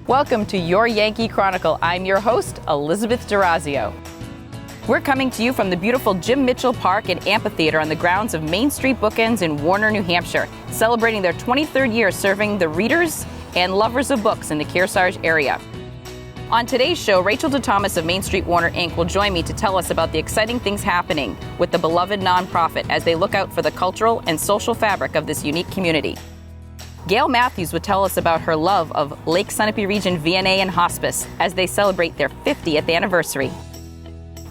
Welcome to your Yankee Chronicle. I'm your host, Elizabeth D'Orazio. We're coming to you from the beautiful Jim Mitchell Park and Amphitheater on the grounds of MainStreet BookEnds in Warner, New Hampshire, celebrating their 23rd year serving the readers and lovers of books in the Kearsarge area. On today's show, Rachel DeThomas of MainStreet Warner Inc. will join me to tell us about the exciting things happening with the beloved nonprofit as they look out for the cultural and social fabric of this unique community. Gail Matthews would tell us about her love of Lake Sunapee Region VNA and Hospice as they celebrate their 50th anniversary.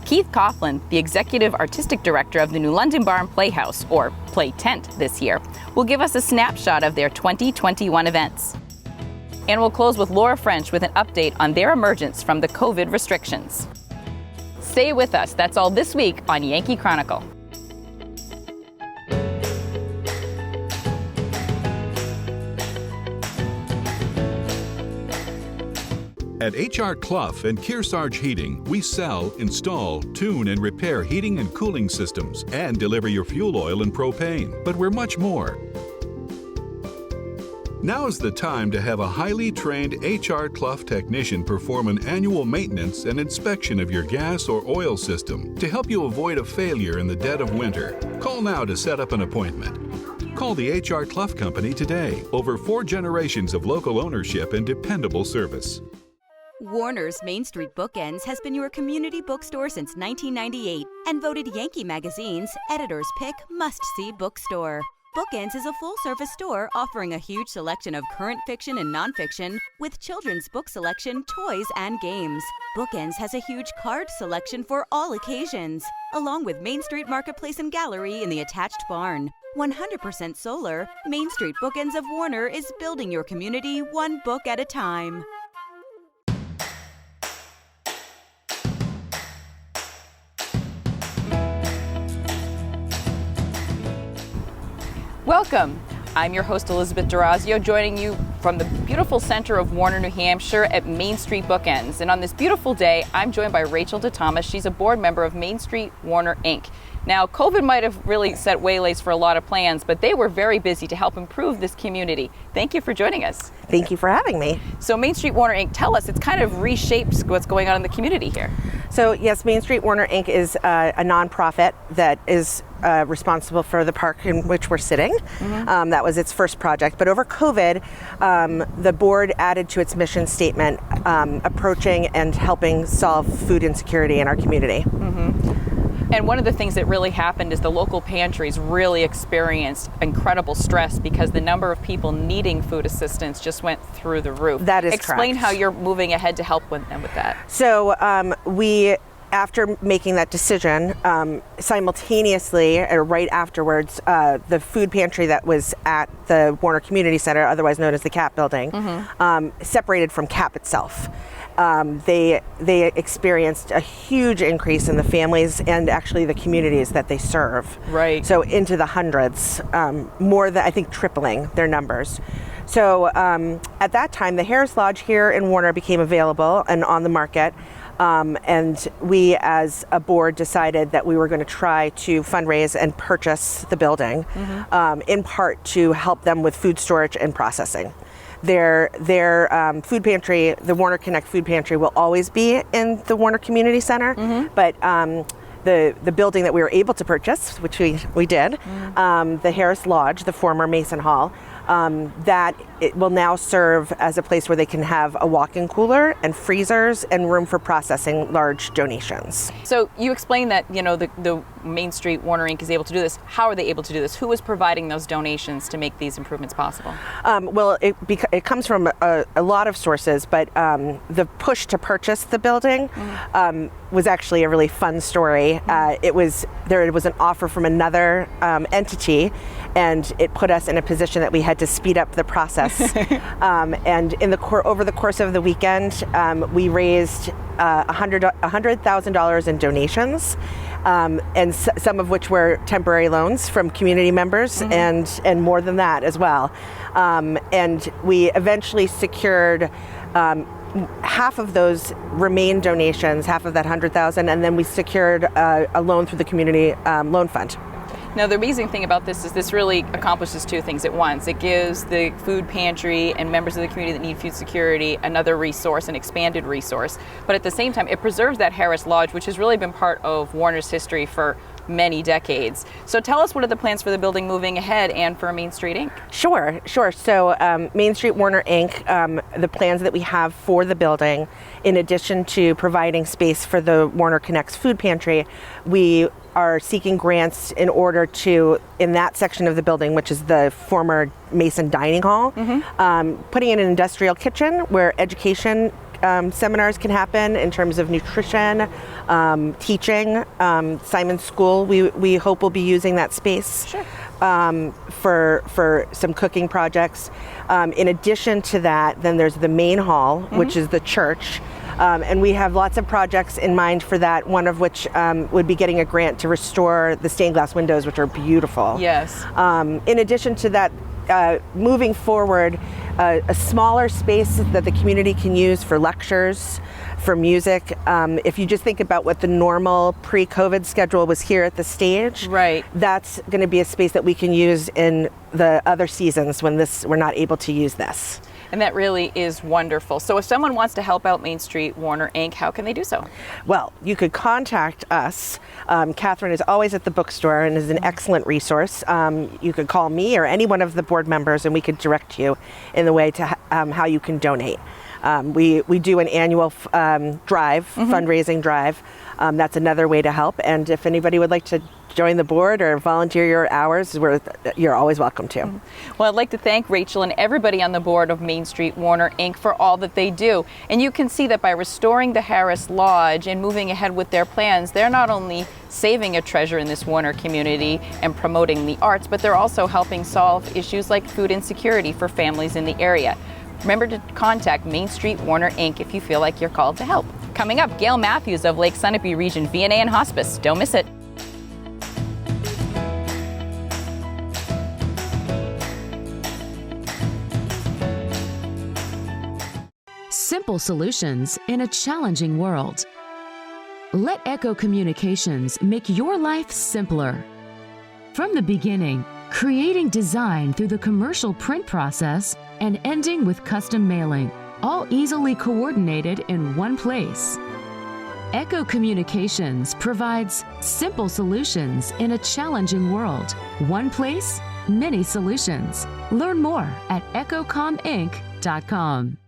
Keith Coughlin, the Executive Artistic Director of the new London Barn Playhouse, or Play Tent this year, will give us a snapshot of their 2021 events. And we'll close with Laura French with an update on their emergence from the COVID restrictions. Stay with us. That's all this week on Yankee Chronicle. At H.R. Clough and Kearsarge Heating, we sell, install, tune, and repair heating and cooling systems and deliver your fuel oil and propane. But we're much more. Now is the time to have a highly trained H.R. Clough technician perform an annual maintenance and inspection of your gas or oil system to help you avoid a failure in the dead of winter. Call now to set up an appointment. Call the H.R. Clough Company today. Over 4 generations of local ownership and dependable service. Warner's MainStreet BookEnds has been your community bookstore since 1998 and voted Yankee Magazine's Editor's Pick Must-See Bookstore. BookEnds is a full-service store offering a huge selection of current fiction and nonfiction with children's book selection, toys, and games. BookEnds has a huge card selection for all occasions, along with Main Street Marketplace and Gallery in the attached barn. 100% solar, MainStreet BookEnds of Warner is building your community one book at a time. Welcome. I'm your host, Elizabeth D'Orazio, joining you from the beautiful center of Warner, New Hampshire at MainStreet BookEnds. And on this beautiful day, I'm joined by Rachel DeThomas. She's a board member of MainStreet Warner Inc. Now, COVID might have really set waylays for a lot of plans, but they were very busy to help improve this community. Thank you for joining us. Thank you for having me. So MainStreet Warner Inc., tell us, it's kind of reshaped what's going on in the community here. So yes, MainStreet Warner Inc. is a nonprofit that is responsible for the park in which we're sitting. Mm-hmm. That was its first project. But over COVID, the board added to its mission statement approaching and helping solve food insecurity in our community. Mm-hmm. And one of the things that really happened is the local pantries really experienced incredible stress because the number of people needing food assistance just went through the roof. That is Explain correct. how you're moving ahead to help them with that. So after making that decision, simultaneously, or right afterwards, the food pantry that was at the Warner Community Center, otherwise known as the CAP building, separated from CAP itself. They experienced a huge increase in the families and actually the communities that they serve. Right. So into the hundreds, more than, I think, tripling their numbers. So at that time, the Harris Lodge here in Warner became available and on the market. And we as a board decided that we were going to try to fundraise and purchase the building, in part to help them with food storage and processing. Their food pantry, the Warner Connect Food Pantry, will always be in the Warner Community Center, but the building that we were able to purchase, which we did, the Harris Lodge, the former Mason Hall, that it will now serve as a place where they can have a walk-in cooler and freezers and room for processing large donations. So you explained that, the MainStreet Warner Inc. is able to do this. How are they able to do this? Who is providing those donations to make these improvements possible? Well, it comes from a lot of sources, but the push to purchase the building was actually a really fun story. It was an offer from another entity, and it put us in a position that we had to speed up the process. And over the course of the weekend, we raised $100,000 in donations, and some of which were temporary loans from community members, and more than that as well. And we eventually secured half of those remain donations, half of that 100,000, and then we secured a loan through the community loan fund. Now, the amazing thing about this is this really accomplishes two things at once. It gives the food pantry and members of the community that need food security another resource, an expanded resource. But at the same time, it preserves that Harris Lodge, which has really been part of Warner's history for many decades. So tell us, what are the plans for the building moving ahead and for Main Street Inc.? Sure. So Main Street Warner Inc., the plans that we have for the building, in addition to providing space for the Warner Connects food pantry, we are seeking grants in order to, in that section of the building, which is the former Mason Dining Hall, putting in an industrial kitchen where education seminars can happen in terms of nutrition, teaching. Simon's School, we hope will be using that space. Sure. For some cooking projects. In addition to that, then there's the main hall, which is the church. And we have lots of projects in mind for that, one of which would be getting a grant to restore the stained glass windows, which are beautiful. Yes. In addition to that, moving forward, a smaller space that the community can use for lectures, for music. If you just think about what the normal pre-COVID schedule was here at the stage, right, that's going to be a space that we can use in the other seasons when we're not able to use this. And that really is wonderful. So if someone wants to help out Main Street Warner Inc., how can they do so? Well, you could contact us. Catherine is always at the bookstore and is an excellent resource. You could call me or any one of the board members and we could direct you in the way to how you can donate. We do an annual fundraising drive. That's another way to help. And if anybody would like to join the board or volunteer your hours, you're always welcome to. Well, I'd like to thank Rachel and everybody on the board of Main Street Warner Inc. for all that they do. And you can see that by restoring the Harris Lodge and moving ahead with their plans, they're not only saving a treasure in this Warner community and promoting the arts, but they're also helping solve issues like food insecurity for families in the area. Remember to contact Main Street Warner Inc. if you feel like you're called to help. Coming up, Gail Matthews of Lake Sunapee Region VNA and Hospice. Don't miss it. Simple solutions in a challenging world. Let Echo Communications make your life simpler. From the beginning, creating design through the commercial print process and ending with custom mailing, all easily coordinated in one place. Echo Communications provides simple solutions in a challenging world. One place, many solutions. Learn more at echocominc.com.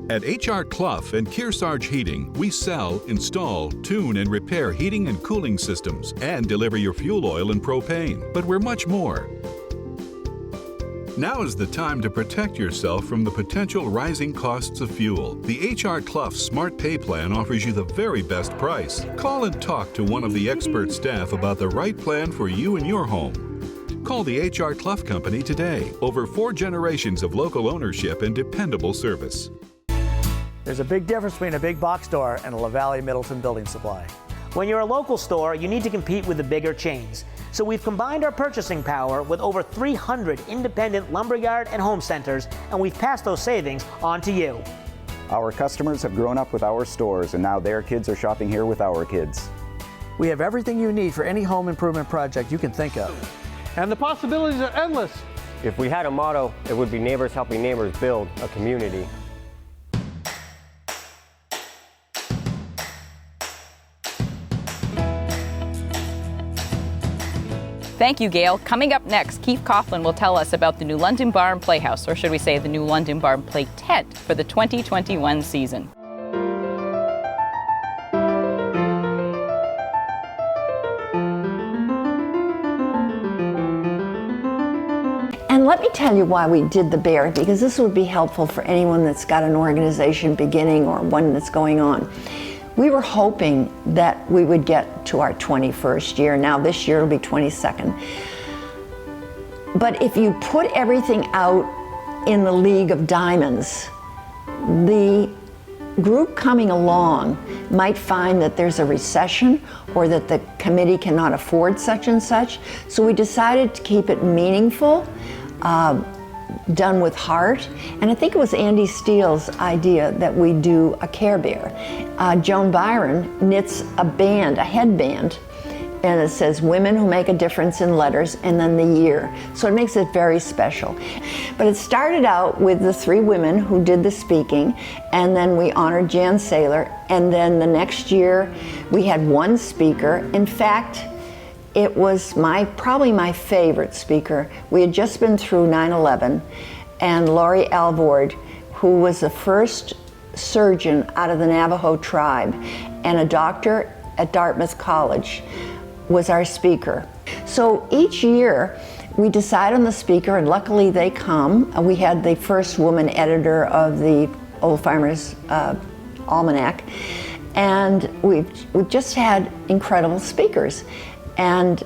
At H.R. Clough and Kearsarge Heating, we sell, install, tune, and repair heating and cooling systems and deliver your fuel oil and propane. But we're much more. Now is the time to protect yourself from the potential rising costs of fuel. The H.R. Clough Smart Pay Plan offers you the very best price. Call and talk to one of the expert staff about the right plan for you and your home. Call the H.R. Clough Company today. Over 4 generations of local ownership and dependable service. There's a big difference between a big box store and a La Valley Middleton building supply. When you're a local store, you need to compete with the bigger chains. So we've combined our purchasing power with over 300 independent lumberyard and home centers, and we've passed those savings on to you. Our customers have grown up with our stores, and now their kids are shopping here with our kids. We have everything you need for any home improvement project you can think of. And the possibilities are endless. If we had a motto, it would be neighbors helping neighbors build a community. Thank you, Gail. Coming up next, Keith Coughlin will tell us about the new London Barn Playhouse, or should we say the new London Barn Play Tent for the 2021 season. And let me tell you why we did the bear, because this would be helpful for anyone that's got an organization beginning or one that's going on. We were hoping that we would get to our 21st year. Now this year it'll be 22nd. But if you put everything out in the League of Diamonds, the group coming along might find that there's a recession or that the committee cannot afford such and such. So we decided to keep it meaningful, done with heart, and I think it was Andy Steele's idea that we do a Care Bear. Joan Byron knits a band, a headband, and it says Women Who Make a Difference in Letters, and then the year. So it makes it very special. But it started out with the 3 women who did the speaking, and then we honored Jan Saylor, and then the next year we had 1 speaker. In fact, it was probably my favorite speaker. We had just been through 9/11, and Laurie Alvord, who was the first surgeon out of the Navajo tribe and a doctor at Dartmouth College, was our speaker. So each year we decide on the speaker, and luckily they come. We had the first woman editor of the Old Farmer's Almanac, and we've just had incredible speakers. And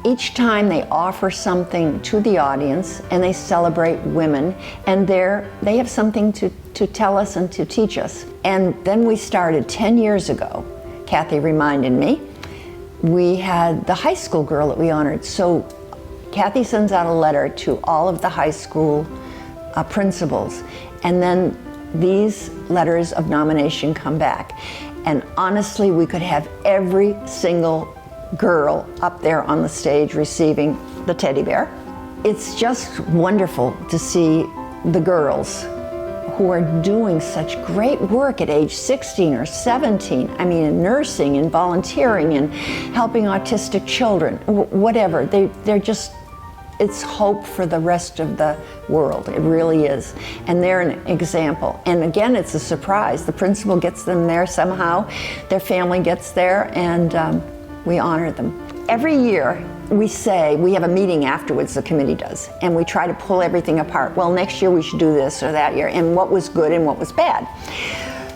each time they offer something to the audience, and they celebrate women, and they have something to tell us and to teach us. And then we started 10 years ago, Kathy reminded me, we had the high school girl that we honored. So Kathy sends out a letter to all of the high school principals, and then these letters of nomination come back. And honestly, we could have every single girl up there on the stage receiving the teddy bear. It's just wonderful to see the girls who are doing such great work at age 16 or 17. I mean, in nursing and volunteering and helping autistic children, whatever. They're just, it's hope for the rest of the world. It really is. And they're an example. And again, it's a surprise. The principal gets them there somehow. Their family gets there, and we honor them. Every year we say, we have a meeting afterwards, the committee does, and we try to pull everything apart. Well, next year we should do this or that year, and what was good and what was bad.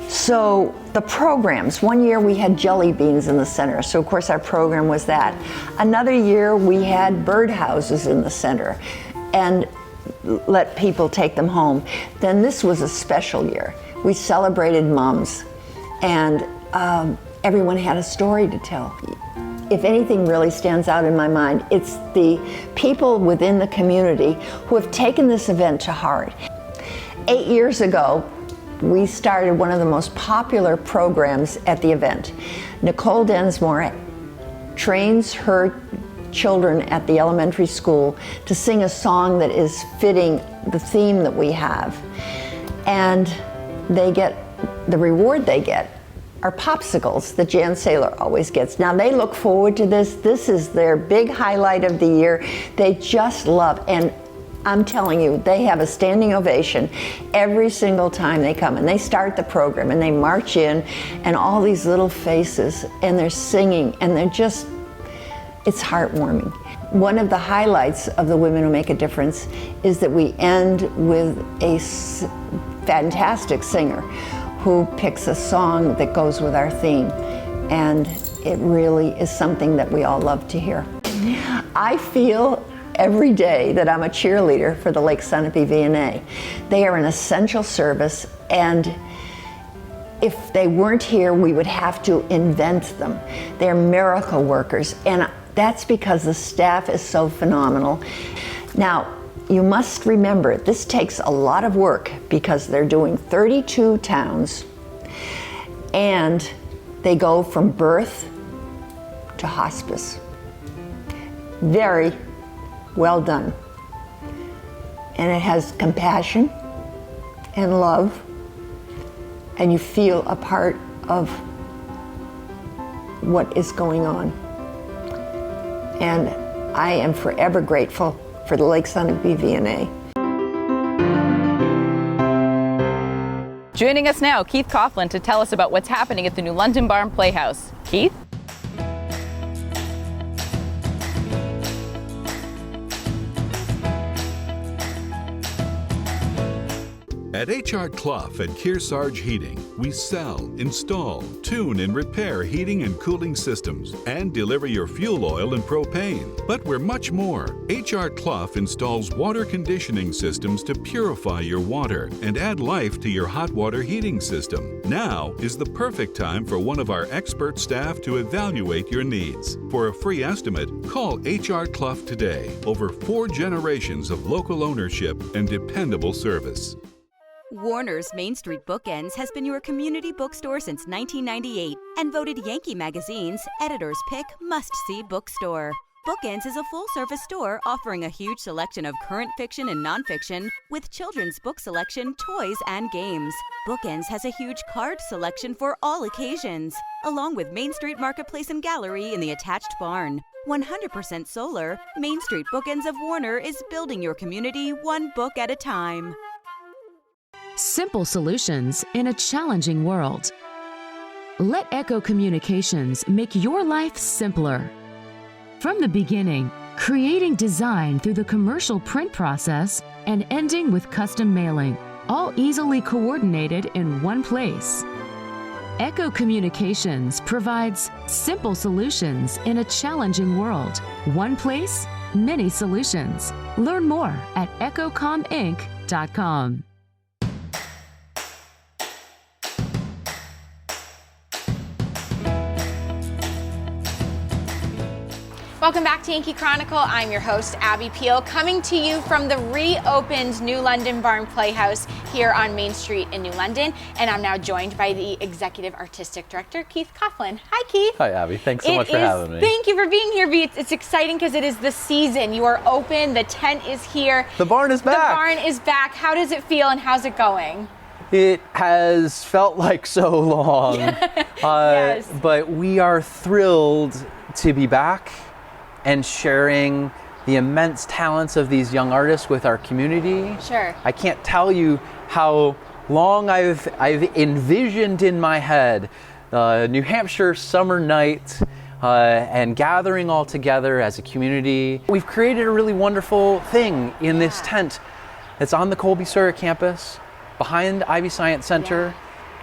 So the programs, one year we had jelly beans in the center, so of course our program was that. Another year we had birdhouses in the center and let people take them home. Then this was a special year. We celebrated moms, and everyone had a story to tell. If anything really stands out in my mind, it's the people within the community who have taken this event to heart. 8 years ago, we started one of the most popular programs at the event. Nicole Densmore trains her children at the elementary school to sing a song that is fitting the theme that we have. And they get, the reward they get are popsicles that Jan Saylor always gets. Now they look forward to this. This is their big highlight of the year. They just love, and I'm telling you, they have a standing ovation every single time they come. And they start the program and they march in, and all these little faces, and they're singing, and they're just, it's heartwarming. One of the highlights of the Women Who Make a Difference is that we end with a fantastic singer who picks a song that goes with our theme, and it really is something that we all love to hear. I feel every day that I'm a cheerleader for the Lake Sunapee V&A. They are an essential service, and if they weren't here, we would have to invent them. They're miracle workers, and that's because the staff is so phenomenal. Now, you must remember, this takes a lot of work because they're doing 32 towns, and they go from birth to hospice. Very well done. And it has compassion and love, and you feel a part of what is going on. And I am forever grateful for the Lake Sunapee V&A. Joining us now, Keith Coughlin, to tell us about what's happening at the new London Barn Playhouse. Keith? At H.R. Clough at Kearsarge Heating, we sell, install, tune, and repair heating and cooling systems and deliver your fuel oil and propane. But we're much more. H.R. Clough installs water conditioning systems to purify your water and add life to your hot water heating system. Now is the perfect time for one of our expert staff to evaluate your needs. For a free estimate, call H.R. Clough today. Over 4 generations of local ownership and dependable service. Warner's Main Street BookEnds has been your community bookstore since 1998 and voted Yankee Magazine's Editor's Pick Must-See Bookstore. BookEnds is a full-service store offering a huge selection of current fiction and nonfiction with children's book selection, toys, and games. BookEnds has a huge card selection for all occasions, along with Main Street Marketplace and Gallery in the attached barn. 100% solar, Main Street BookEnds of Warner is building your community one book at a time. Simple solutions in a challenging world. Let Echo Communications make your life simpler. From the beginning, creating design through the commercial print process and ending with custom mailing, all easily coordinated in one place. Echo Communications provides simple solutions in a challenging world. One place, many solutions. Learn more at echocominc.com. Welcome back to Yankee Chronicle. I'm your host, Abby Peel, coming to you from the reopened New London Barn Playhouse here on Main Street in New London. And I'm now joined by the Executive Artistic Director, Keith Coughlin. Hi, Keith. Hi, Abby. Thanks so much for having me. Thank you for being here. It's exciting because it is the season. You are open. The tent is here. The barn is back. The barn is back. How does it feel and how's it going? It has felt like so long. Yes. But we are thrilled to be back and sharing the immense talents of these young artists with our community. Sure. I can't tell you how long I've envisioned in my head the New Hampshire summer night and gathering all together as a community. We've created a really wonderful thing in this tent. It's on the Colby-Sawyer campus, behind Ivy Science Center,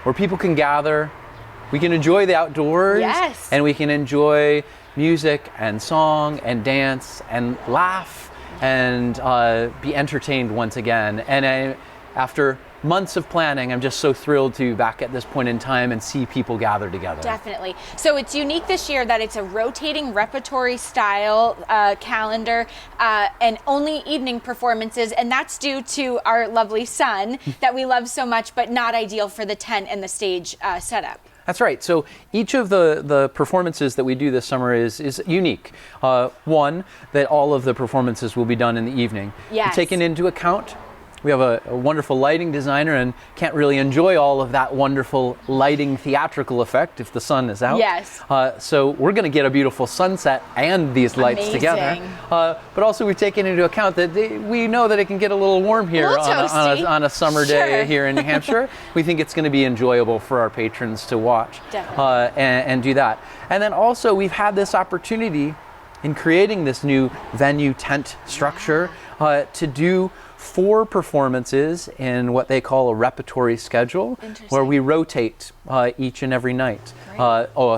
where people can gather. We can enjoy the outdoors, and we can enjoy music and song and dance and laugh and be entertained once again. And after months of planning, I'm just so thrilled to be back at this point in time and see people gather together. Definitely. So it's unique this year that it's a rotating repertory style calendar and only evening performances, and that's due to our lovely sun that we love so much, but not ideal for the tent and the stage setup. That's right. So each of the performances that we do this summer is unique. One, that all of the performances will be done in the evening. Yes. Taken into account, we have a wonderful lighting designer and can't really enjoy all of that wonderful lighting theatrical effect if the sun is out. Yes. So we're going to get a beautiful sunset and these lights together. But also we've taken into account that we know that it can get a little warm here on a summer day here in New Hampshire. We think it's going to be enjoyable for our patrons to watch and do that. And then also we've had this opportunity in creating this new venue tent structure to do 4 performances in what they call a repertory schedule, where we rotate each and every night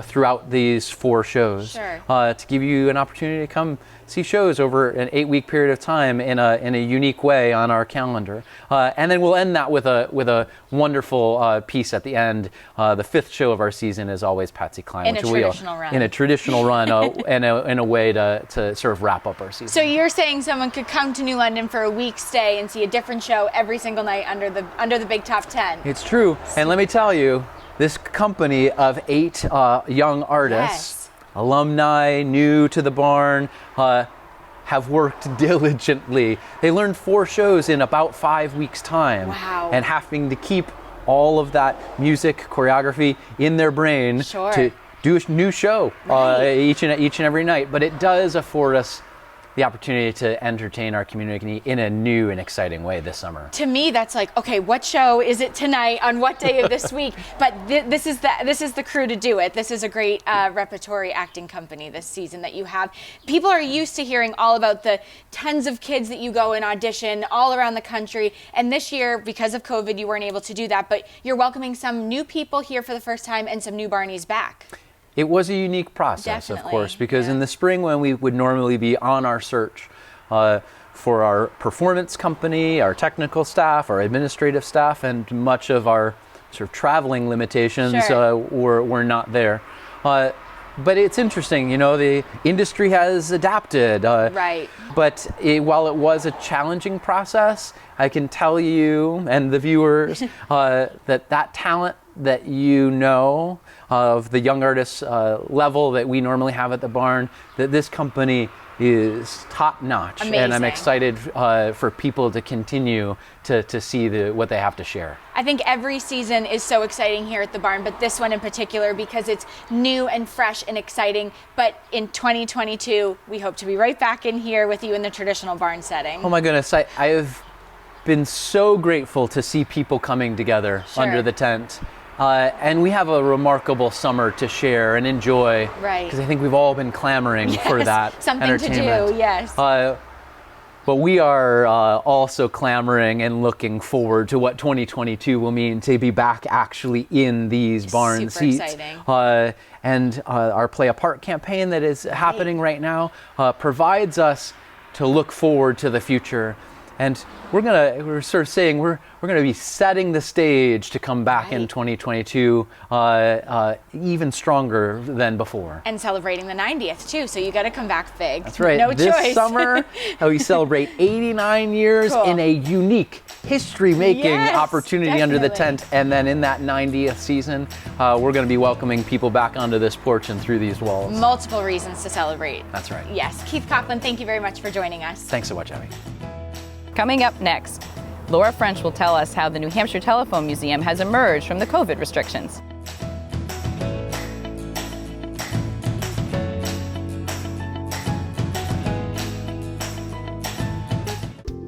throughout these 4 shows to give you an opportunity to come see shows over an 8-week period of time in a unique way on our calendar. And then we'll end that with a wonderful piece at the end. The 5th show of our season is always Patsy Cline, in a traditional run. In a traditional run, in a way to sort of wrap up our season. So you're saying someone could come to New London for a week stay and see a different show every single night under the big top 10. It's true. And let me tell you, this company of 8 young artists, alumni, new to the barn, have worked diligently. They learned 4 shows in about 5 weeks' time. Wow. And having to keep all of that music, choreography in their brain to do a new show each and every night. But it does afford us the opportunity to entertain our community in a new and exciting way this summer. To me, that's like, okay, what show is it tonight on what day of this week? But this is the crew to do it. This is a great repertory acting company this season that you have. People are used to hearing all about the tons of kids that you go and audition all around the country. And this year, because of COVID, you weren't able to do that. But you're welcoming some new people here for the first time and some new Barneys back. It was a unique process, of course, because in the spring when we would normally be on our search for our performance company, our technical staff, our administrative staff, and much of our sort of traveling limitations were not there. But it's interesting, you know, the industry has adapted. Right. But while it was a challenging process, I can tell you and the viewers that talent that you know of the young artists level that we normally have at the barn, that this company is top notch. Amazing. And I'm excited for people to continue to see what they have to share. I think every season is so exciting here at the barn, but this one in particular because it's new and fresh and exciting. But in 2022, we hope to be right back in here with you in the traditional barn setting. Oh my goodness, I have been so grateful to see people coming together under the tent. And we have a remarkable summer to share and enjoy. Right. Because I think we've all been clamoring for that something to do, yes. But we are also clamoring and looking forward to what 2022 will mean to be back actually in these barn Super seats. Exciting. And our Play a Part campaign that is happening right now provides us to look forward to the future. And we're sort of saying we're gonna be setting the stage to come back in 2022 even stronger than before. And celebrating the 90th too, so you got to come back big. That's right. No this choice. summer we celebrate 89 years in a unique history-making opportunity under the tent, and then in that 90th season, we're going to be welcoming people back onto this porch and through these walls. Multiple reasons to celebrate. That's right. Yes, Keith Coughlin, thank you very much for joining us. Thanks so much, Abby. Coming up next, Laura French will tell us how the New Hampshire Telephone Museum has emerged from the COVID restrictions.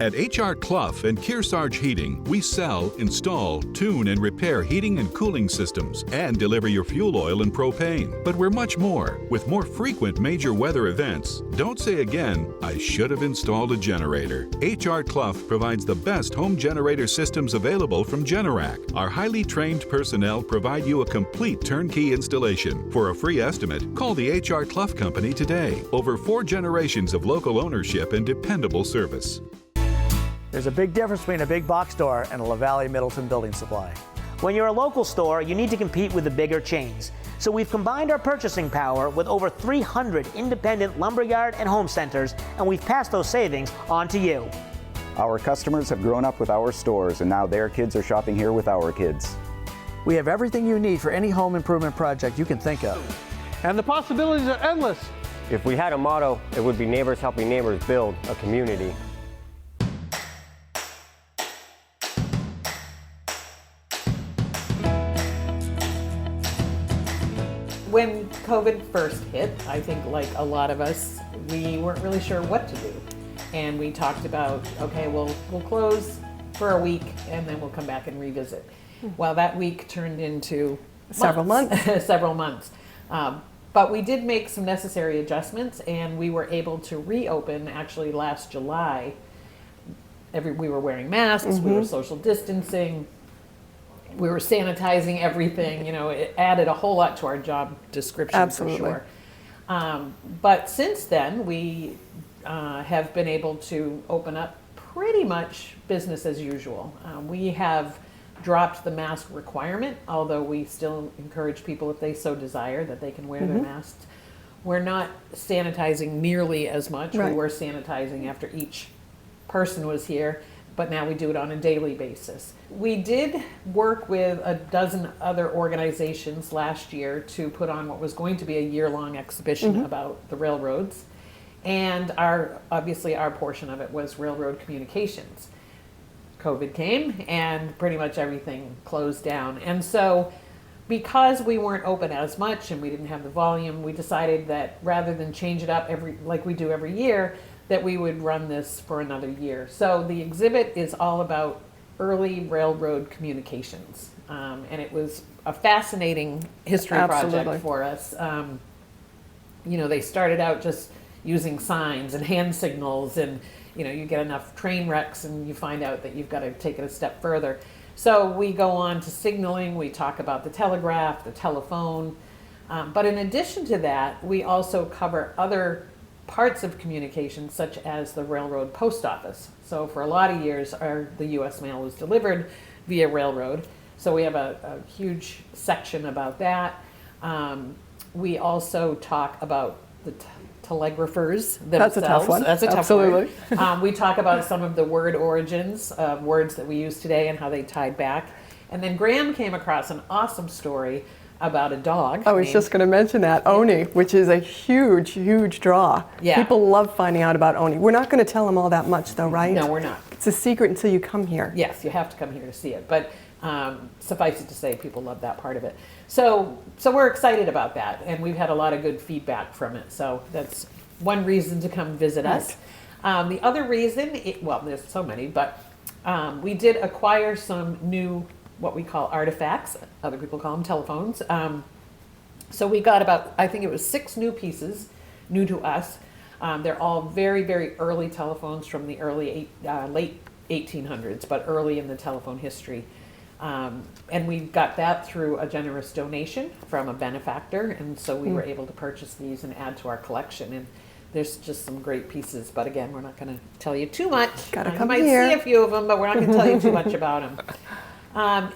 At H.R. Clough and Kearsarge Heating, we sell, install, tune, and repair heating and cooling systems and deliver your fuel oil and propane. But we're much more. With more frequent major weather events, don't say again, I should have installed a generator. H.R. Clough provides the best home generator systems available from Generac. Our highly trained personnel provide you a complete turnkey installation. For a free estimate, call the H.R. Clough Company today. Over 4 generations of local ownership and dependable service. There's a big difference between a big box store and a La Valley Middleton building supply. When you're a local store, you need to compete with the bigger chains. So we've combined our purchasing power with over 300 independent lumberyard and home centers, and we've passed those savings on to you. Our customers have grown up with our stores, and now their kids are shopping here with our kids. We have everything you need for any home improvement project you can think of. And the possibilities are endless. If we had a motto, it would be neighbors helping neighbors build a community. When COVID first hit, I think like a lot of us, we weren't really sure what to do. And we talked about, okay, we'll close for a week and then we'll come back and revisit. Well, that week turned into several months. several months. But we did make some necessary adjustments and we were able to reopen actually last July. We were wearing masks, we were social distancing, we were sanitizing everything, you know, it added a whole lot to our job description for sure. But since then, we have been able to open up pretty much business as usual. We have dropped the mask requirement, although we still encourage people, if they so desire, that they can wear their masks. We're not sanitizing nearly as much. We were sanitizing after each person was here, but now we do it on a daily basis. We did work with a dozen other organizations last year to put on what was going to be a year-long exhibition about the railroads. And obviously our portion of it was railroad communications. COVID came and pretty much everything closed down. And so because we weren't open as much and we didn't have the volume, we decided that rather than change it up like we do every year, that we would run this for another year. So the exhibit is all about early railroad communications. And it was a fascinating history project for us. You know, they started out just using signs and hand signals, and you know, you get enough train wrecks and you find out that you've got to take it a step further. So we go on to signaling, we talk about the telegraph, the telephone, but in addition to that, we also cover other parts of communication, such as the railroad post office. So for a lot of years, the U.S. mail was delivered via railroad. So we have a huge section about that. We also talk about the telegraphers themselves. That's a tough one. That's a tough Absolutely. word. We talk about some of the word origins of words that we use today and how they tied back. And then Graham came across an awesome story about a dog. I was just going to mention that, Oni, which is a huge, huge draw. Yeah. People love finding out about Oni. We're not going to tell them all that much, though, right? No, we're not. It's a secret until you come here. Yes, you have to come here to see it. But suffice it to say, people love that part of it. So we're excited about that, and we've had a lot of good feedback from it. So that's one reason to come visit us. The other reason, well, there's so many, but we did acquire some new, what we call artifacts. Other people call them telephones. So we got about, I think it was 6 new pieces, new to us. They're all very, very early telephones from the late 1800s, but early in the telephone history. And we got that through a generous donation from a benefactor, and so we were able to purchase these and add to our collection. And there's just some great pieces, but again, we're not going to tell you too much. Gotta You come might here. see a few of them, but we're not going to tell you too much about them.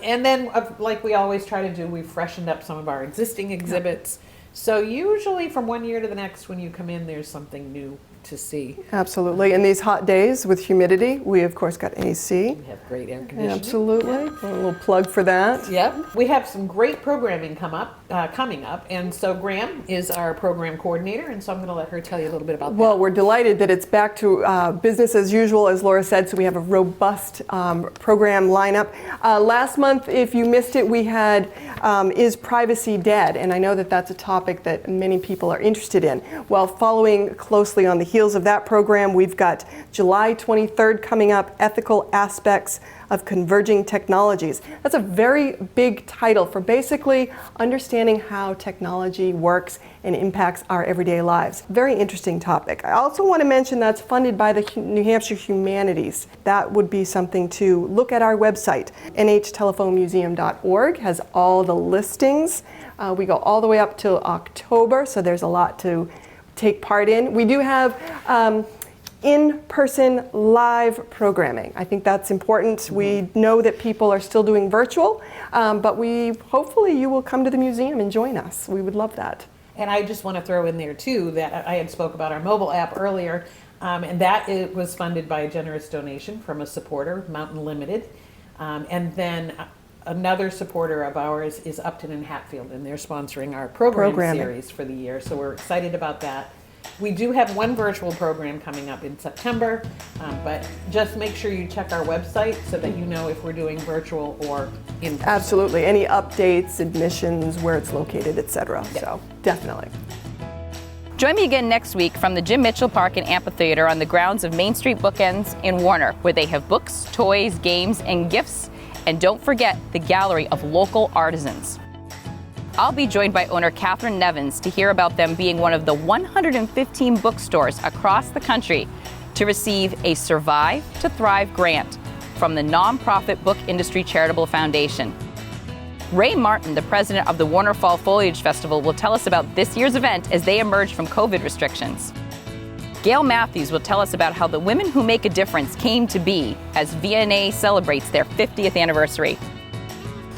And then, like we always try to do, we've freshened up some of our existing exhibits. So usually from one year to the next, when you come in, there's something new to see. Absolutely. In these hot days with humidity, we of course got AC. We have great air conditioning. Absolutely. A little plug for that. Yep. We have some great programming coming up, and so Graham is our program coordinator, and so I'm going to let her tell you a little bit about that. Well, we're delighted that it's back to business as usual, as Laura said, so we have a robust program lineup. Last month, if you missed it, we had Is Privacy Dead? And I know that that's a topic that many people are interested in. Well, following closely on the heels of that program, we've got July 23rd coming up, Ethical Aspects of Converging Technologies. That's a very big title for basically understanding how technology works and impacts our everyday lives. Very interesting topic. I also want to mention that's funded by the New Hampshire Humanities. That would be something to look at our website. NHTelephoneMuseum.org has all the listings. We go all the way up till October, so there's a lot to take part in. We do have in-person live programming. I think that's important. We know that people are still doing virtual, but hopefully you will come to the museum and join us. We would love that. And I just want to throw in there too that I had spoke about our mobile app earlier, and that it was funded by a generous donation from a supporter, Mountain Limited, and then another supporter of ours is Upton and Hatfield, and they're sponsoring our program series for the year, so we're excited about that. We do have one virtual program coming up in September, but just make sure you check our website so that you know if we're doing virtual or in person. Absolutely. Any updates, admissions, where it's located, etc. Yeah. So definitely. Join me again next week from the Jim Mitchell Park and Amphitheater on the grounds of MainStreet BookEnds in Warner, where they have books, toys, games, and gifts. And don't forget the gallery of local artisans. I'll be joined by owner Catherine Nevins to hear about them being one of the 115 bookstores across the country to receive a Survive to Thrive grant from the nonprofit Book Industry Charitable Foundation. Ray Martin, the president of the Warner Fall Foliage Festival, will tell us about this year's event as they emerge from COVID restrictions. Gail Matthews will tell us about how the Women Who Make a Difference came to be as VNA celebrates their 50th anniversary.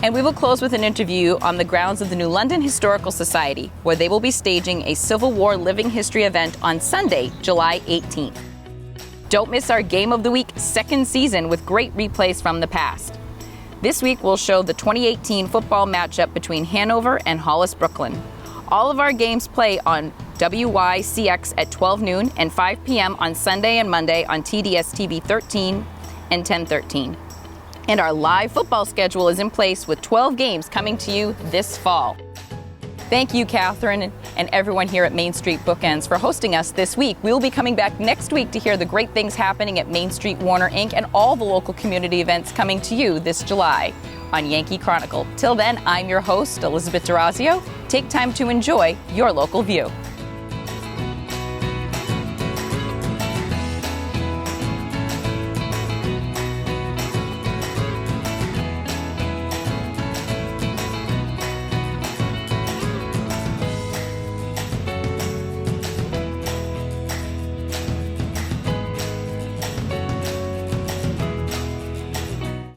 And we will close with an interview on the grounds of the new London Historical Society, where they will be staging a Civil War living history event on Sunday, July 18th. Don't miss our Game of the Week second season with great replays from the past. This week we'll show the 2018 football matchup between Hanover and Hollis Brooklyn. All of our games play on WYCX at 12 noon and 5 p.m. on Sunday and Monday on TDS TV 13 and 1013. And our live football schedule is in place with 12 games coming to you this fall. Thank you, Catherine, and everyone here at MainStreet BookEnds for hosting us this week. We will be coming back next week to hear the great things happening at Main Street Warner Inc. and all the local community events coming to you this July on Yankee Chronicle. Till then, I'm your host, Elizabeth D'Orazio. Take time to enjoy your local view.